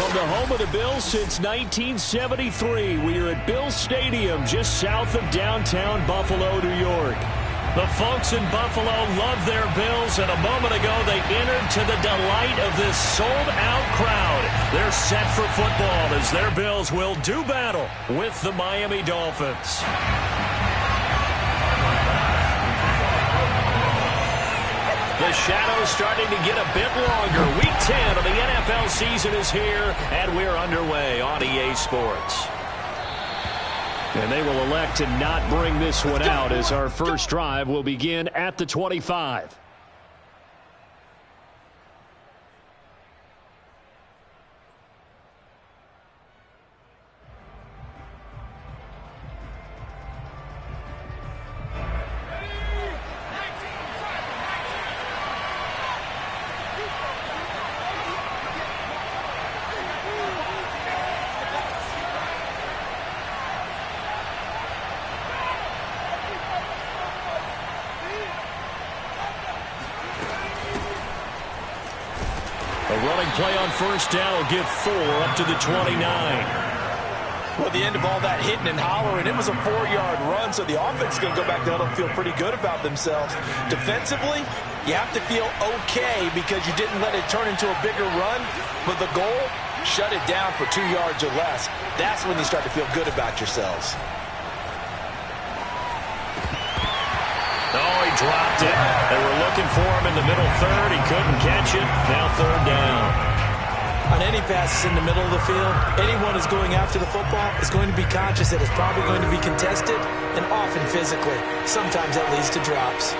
From the home of the Bills since 1973, we are at Bills Stadium just south of downtown Buffalo, New York. The folks in Buffalo love their Bills, and a moment ago they entered to the delight of this sold-out crowd. They're set for football as their Bills will do battle with the Miami Dolphins. The shadow's starting to get a bit longer. Week 10 of the NFL season is here, and we're underway on EA Sports. And they will elect to not bring this one out as our first drive will begin at the 25. Play on first down will give 4 up to the 29. Well, the end of all that hitting and hollering, it was a 4-yard run, so the offense is going to go back there and feel pretty good about themselves. Defensively, you have to feel okay because you didn't let it turn into a bigger run, but the goal, shut it down for 2 yards or less. That's when you start to feel good about yourselves. Oh, he dropped it. They were looking for him in the middle third. He couldn't catch it. Now third down. On any passes in the middle of the field, anyone who's going after the football is going to be conscious that it's probably going to be contested and often physically. Sometimes that leads to drops.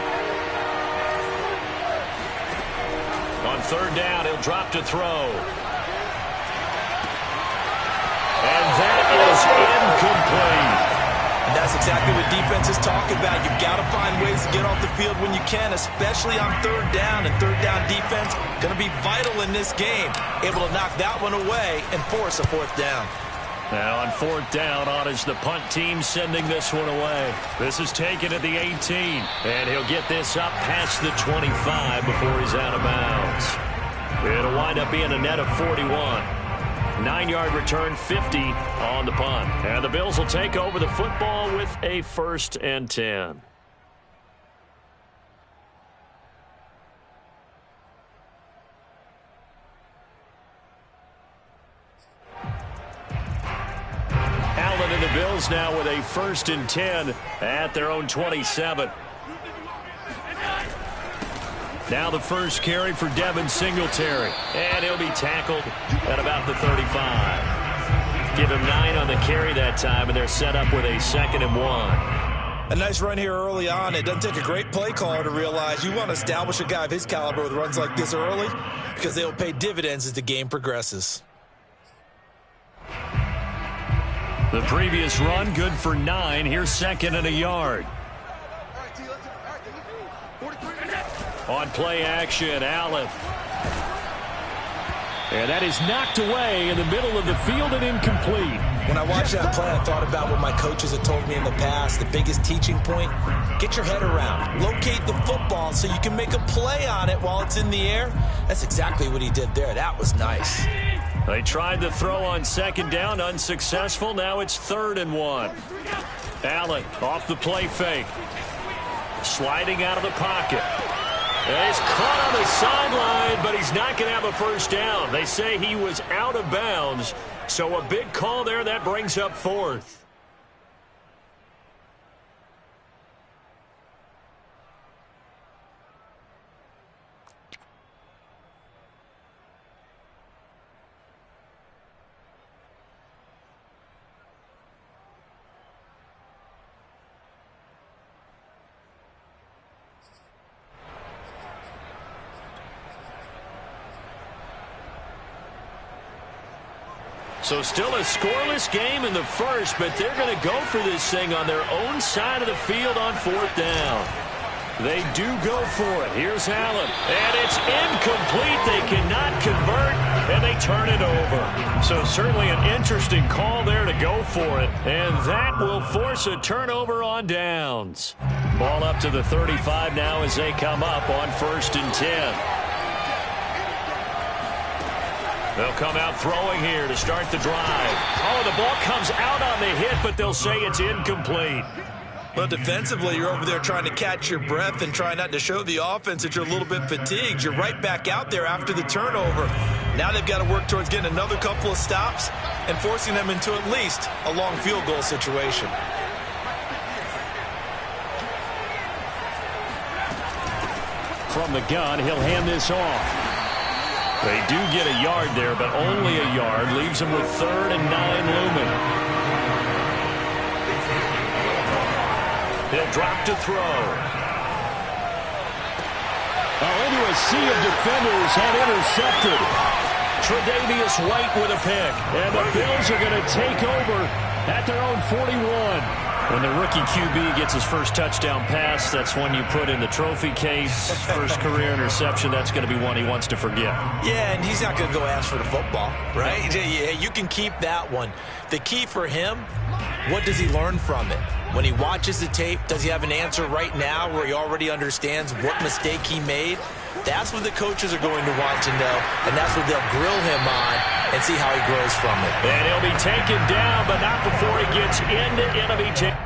On third down, he'll drop to throw. And that is incomplete. And that's exactly what defenses talk about. You've got to find ways to get off the field when you can, especially on third down. And third down defense going to be vital in this game. Able to knock that one away and force a fourth down. Now on fourth down, on is the punt team sending this one away. This is taken at the 18. And he'll get this up past the 25 before he's out of bounds. It'll wind up being a net of 41. 9-yard return, 50 on the punt. And the Bills will take over the football with a 1st and 10. Allen and the Bills now with a 1st and 10 at their own 27. Now the first carry for Devin Singletary. And he'll be tackled at about the 35. Give him 9 on the carry that time, and they're set up with a 2nd and 1. A nice run here early on. It doesn't take a great play caller to realize you want to establish a guy of his caliber with runs like this early because they'll pay dividends as the game progresses. The previous run, good for 9. Here's 2nd and a yard. On play action, Allen. And that is knocked away in the middle of the field and incomplete. When I watched that play, I thought about what my coaches had told me in the past. The biggest teaching point, get your head around. Locate the football so you can make a play on it while it's in the air. That's exactly what he did there. That was nice. They tried to throw on 2nd down, unsuccessful. Now it's 3rd and 1. Allen off the play fake. Sliding out of the pocket. And he's caught on the sideline, but he's not going to have a 1st down. They say he was out of bounds, so a big call there that brings up 4th. So still a scoreless game in the first, but they're going to go for this thing on their own side of the field on 4th down. They do go for it. Here's Allen. And it's incomplete. They cannot convert, and they turn it over. So certainly an interesting call there to go for it. And that will force a turnover on downs. Ball up to the 35 now as they come up on 1st and 10. They'll come out throwing here to start the drive. Oh, the ball comes out on the hit, but they'll say it's incomplete. Well, defensively, you're over there trying to catch your breath and try not to show the offense that you're a little bit fatigued. You're right back out there after the turnover. Now they've got to work towards getting another couple of stops and forcing them into at least a long field goal situation. From the gun, he'll hand this off. They do get a yard there, but only a yard. Leaves them with 3rd and 9 looming. He'll drop to throw. Into a sea of defenders and intercepted. Tre'Davious White with a pick. And the Bills are going to take over at their own 41. When the rookie QB gets his first touchdown pass, that's one you put in the trophy case. First career interception, that's going to be one he wants to forget. Yeah, and he's not going to go ask for the football, right? Yeah, you can keep that one. The key for him, what does he learn from it? When he watches the tape, does he have an answer right now where he already understands what mistake he made? That's what the coaches are going to want to know, and that's what they'll grill him on and see how he grows from it. And he'll be taken down, but not before he gets into enemy territory.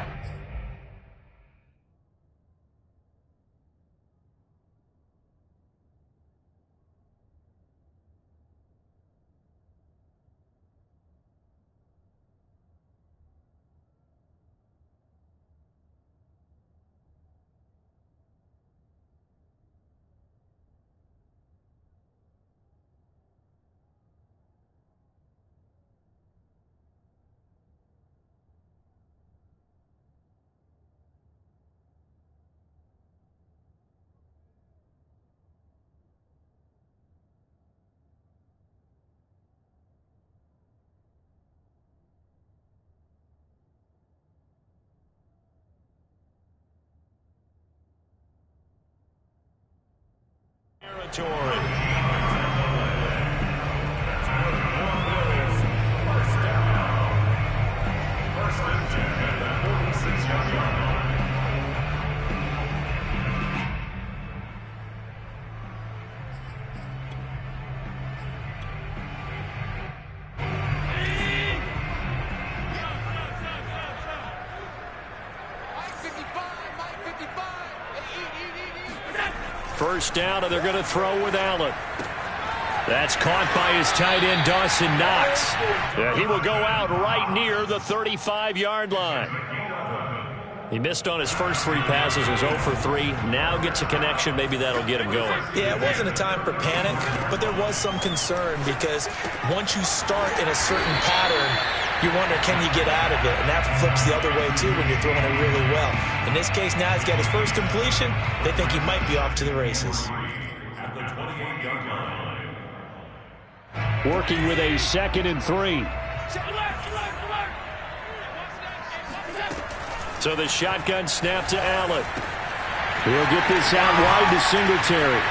First down, and they're going to throw with Allen. That's caught by his tight end, Dawson Knox. He will go out right near the 35-yard line. He missed on his first 3 passes, was 0 for 3. Now gets a connection. Maybe that'll get him going. Yeah, it wasn't a time for panic, but there was some concern because once you start in a certain pattern, you wonder, can you get out of it? And that flips the other way, too, when you're throwing it really well. In this case, now he's got his first completion. They think he might be off to the races. Working with a 2nd and 3. So the shotgun snap to Allen. He'll get this out wide to Singletary.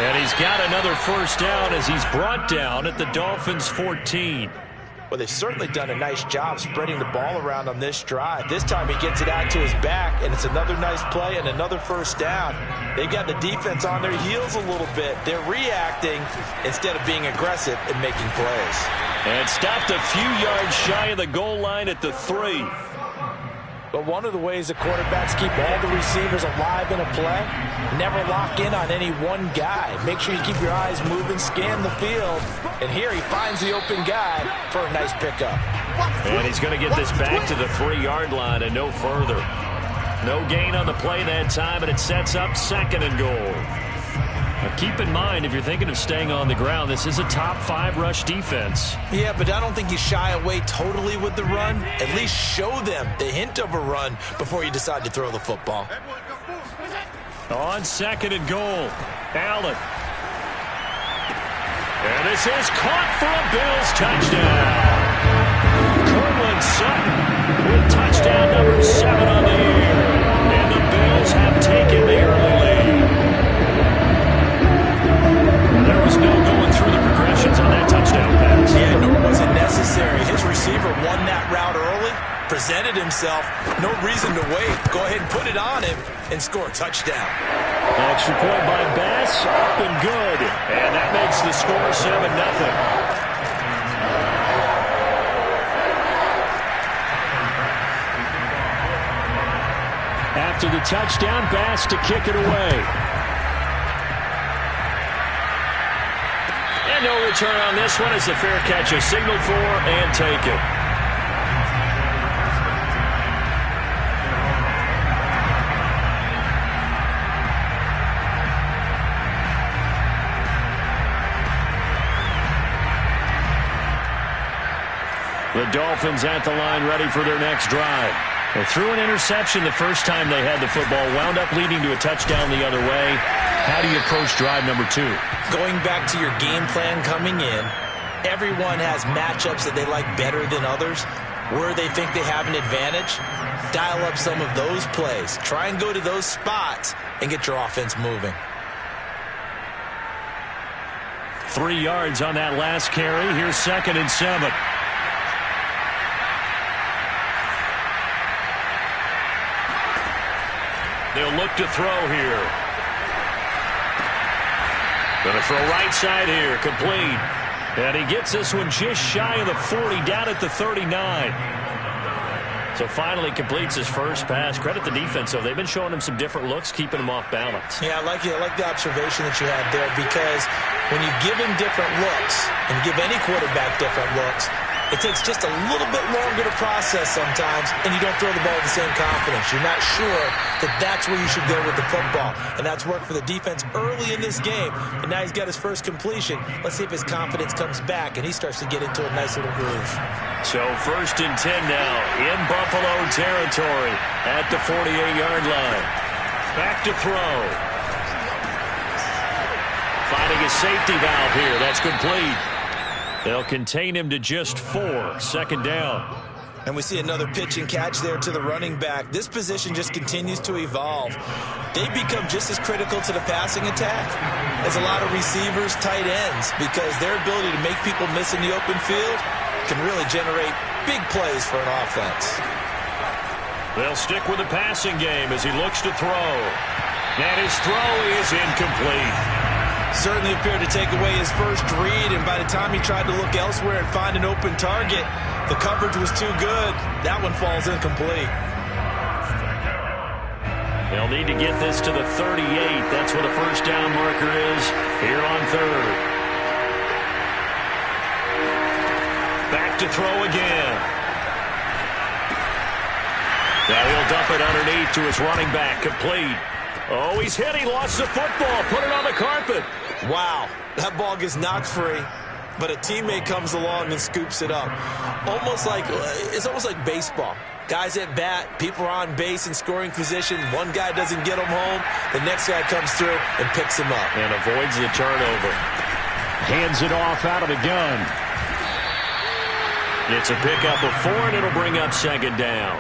And he's got another first down as he's brought down at the Dolphins' 14. Well, they've certainly done a nice job spreading the ball around on this drive. This time he gets it out to his back, and it's another nice play and another first down. They've got the defense on their heels a little bit. They're reacting instead of being aggressive and making plays. And stopped a few yards shy of the goal line at the 3. But one of the ways the quarterbacks keep all the receivers alive in a play, never lock in on any one guy. Make sure you keep your eyes moving, scan the field. And here he finds the open guy for a nice pickup. And he's going to get this back to the 3-yard line and no further. No gain on the play that time, and it sets up 2nd and goal. Now keep in mind, if you're thinking of staying on the ground, this is a top 5 rush defense. Yeah, but I don't think you shy away totally with the run. At least show them the hint of a run before you decide to throw the football. On 2nd and goal, Allen. And this is caught for a Bills touchdown. Cortland Sutton with touchdown number 7 on the year. And the Bills have taken the early lead. There was no going through the progressions on that touchdown pass. Yeah, nor was it necessary. His receiver won that route early, presented himself. No reason to wait. Go ahead and put it on him and score a touchdown. Extra point by Bass, up and good. And that makes the score 7-0. After the touchdown, Bass to kick it away. And no return on this one as the fair catch is signaled for and taken. The Dolphins at the line ready for their next drive. They threw an interception the first time they had the football, wound up leading to a touchdown the other way. How do you approach drive number 2? Going back to your game plan coming in, everyone has matchups that they like better than others. Where they think they have an advantage, dial up some of those plays. Try and go to those spots and get your offense moving. 3 yards on that last carry. Here's 2nd and 7. They'll look to throw here. Going to throw right side here. Complete. And he gets this one just shy of the 40, down at the 39. So finally completes his first pass. Credit the defense, though. They've been showing him some different looks, keeping him off balance. Yeah, I like the observation that you had there, because when you give him different looks and give any quarterback different looks, it takes just a little bit longer to process sometimes, and you don't throw the ball with the same confidence. You're not sure that that's where you should go with the football, and that's worked for the defense early in this game. And now he's got his first completion. Let's see if his confidence comes back, and he starts to get into a nice little groove. So 1st and 10 now in Buffalo territory at the 48-yard line. Back to throw. Finding a safety valve here. That's complete. They'll contain him to just 4. 2nd down. And we see another pitch and catch there to the running back. This position just continues to evolve. They become just as critical to the passing attack as a lot of receivers, tight ends, because their ability to make people miss in the open field can really generate big plays for an offense. They'll stick with the passing game as he looks to throw. And his throw is incomplete. Certainly appeared to take away his first read, and by the time he tried to look elsewhere and find an open target, the coverage was too good. That one falls incomplete. They'll need to get this to the 38. That's what a first down marker is here on 3rd. Back to throw again. Now he'll dump it underneath to his running back. Complete. Oh, he's hit. He lost the football. Put it on the carpet. Wow, that ball gets knocked free, but a teammate comes along and scoops it up. It's almost like baseball. Guys at bat, people are on base in scoring position. One guy doesn't get him home. The next guy comes through and picks him up. And avoids the turnover. Hands it off out of the gun. It's a pickup of 4, and it'll bring up 2nd down.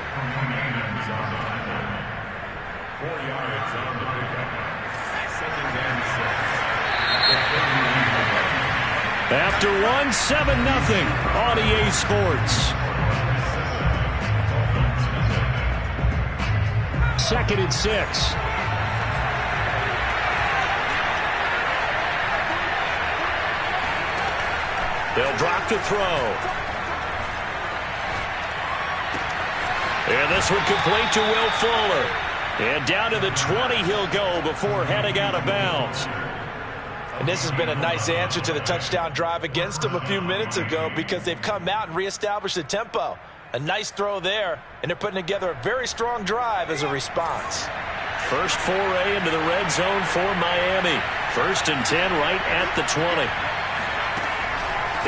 After 1, 7-0 on EA Sports. 2nd and 6. They'll drop to throw. And this one complete to Will Fuller. And down to the 20 he'll go before heading out of bounds. And this has been a nice answer to the touchdown drive against them a few minutes ago, because they've come out and reestablished the tempo. A nice throw there, and they're putting together a very strong drive as a response. First foray into the red zone for Miami. 1st and 10 right at the 20.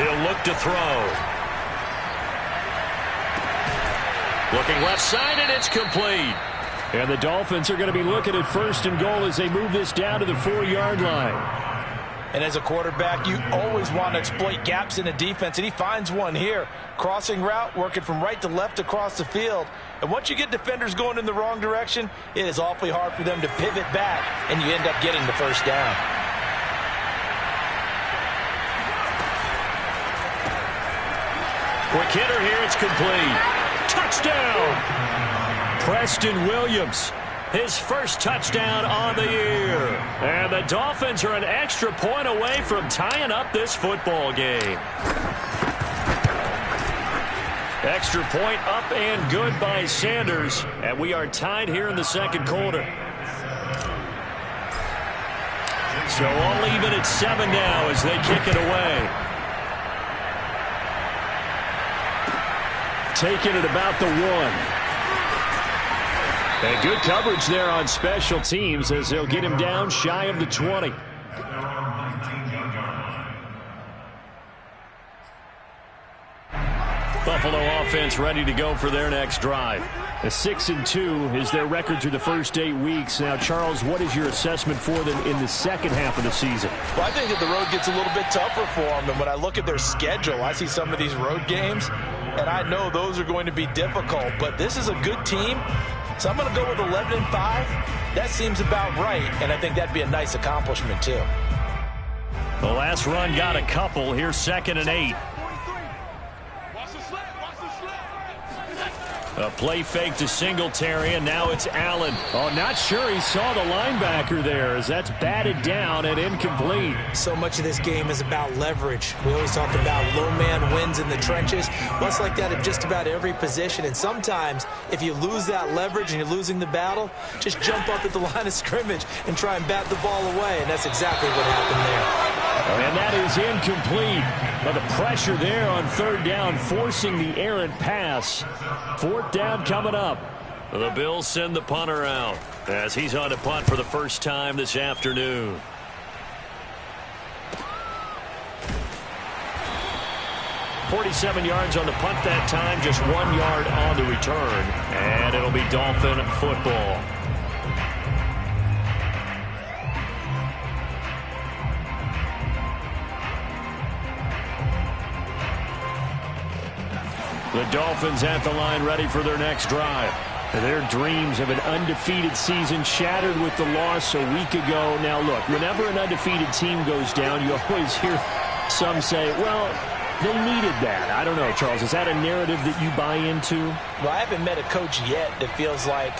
He'll look to throw. Looking left side, and it's complete. And the Dolphins are going to be looking at 1st and goal as they move this down to the 4-yard line. And as a quarterback, you always want to exploit gaps in the defense, and he finds one here. Crossing route, working from right to left across the field. And once you get defenders going in the wrong direction, it is awfully hard for them to pivot back, and you end up getting the first down. Quick hitter here, it's complete. Touchdown! Preston Williams, his first touchdown on the year. And the Dolphins are an extra point away from tying up this football game. Extra point up and good by Sanders. And we are tied here in the second quarter. So all even at 7 now as they kick it away. Taking it about the 1. And good coverage there on special teams as they'll get him down shy of the 20. Buffalo offense ready to go for their next drive. A 6-2 is their record through the first 8 weeks. Now, Charles, what is your assessment for them in the second half of the season? Well, I think that the road gets a little bit tougher for them. And when I look at their schedule, I see some of these road games, and I know those are going to be difficult. But this is a good team. So I'm going to go with 11-5. That seems about right, and I think that'd be a nice accomplishment, too. The last run got a couple. Here's 2nd and 8. A play fake to Singletary, and now it's Allen. Oh, not sure he saw the linebacker there as that's batted down and incomplete. So much of this game is about leverage. We always talk about low man wins in the trenches. Well, it's like that at just about every position. And sometimes, if you lose that leverage and you're losing the battle, just jump up at the line of scrimmage and try and bat the ball away. And that's exactly what happened there. And that is incomplete. But the pressure there on 3rd down, forcing the errant pass. 4th down coming up. The Bills send the punter out as he's on to punt for the first time this afternoon. .47 yards on the punt that time, just 1 yard on the return. And it'll be Dolphin football. The Dolphins at the line ready for their next drive. Their dreams of an undefeated season shattered with the loss a week ago. Now, look, whenever an undefeated team goes down, you always hear some say, well, they needed that. I don't know, Charles. Is that a narrative that you buy into? Well, I haven't met a coach yet that feels like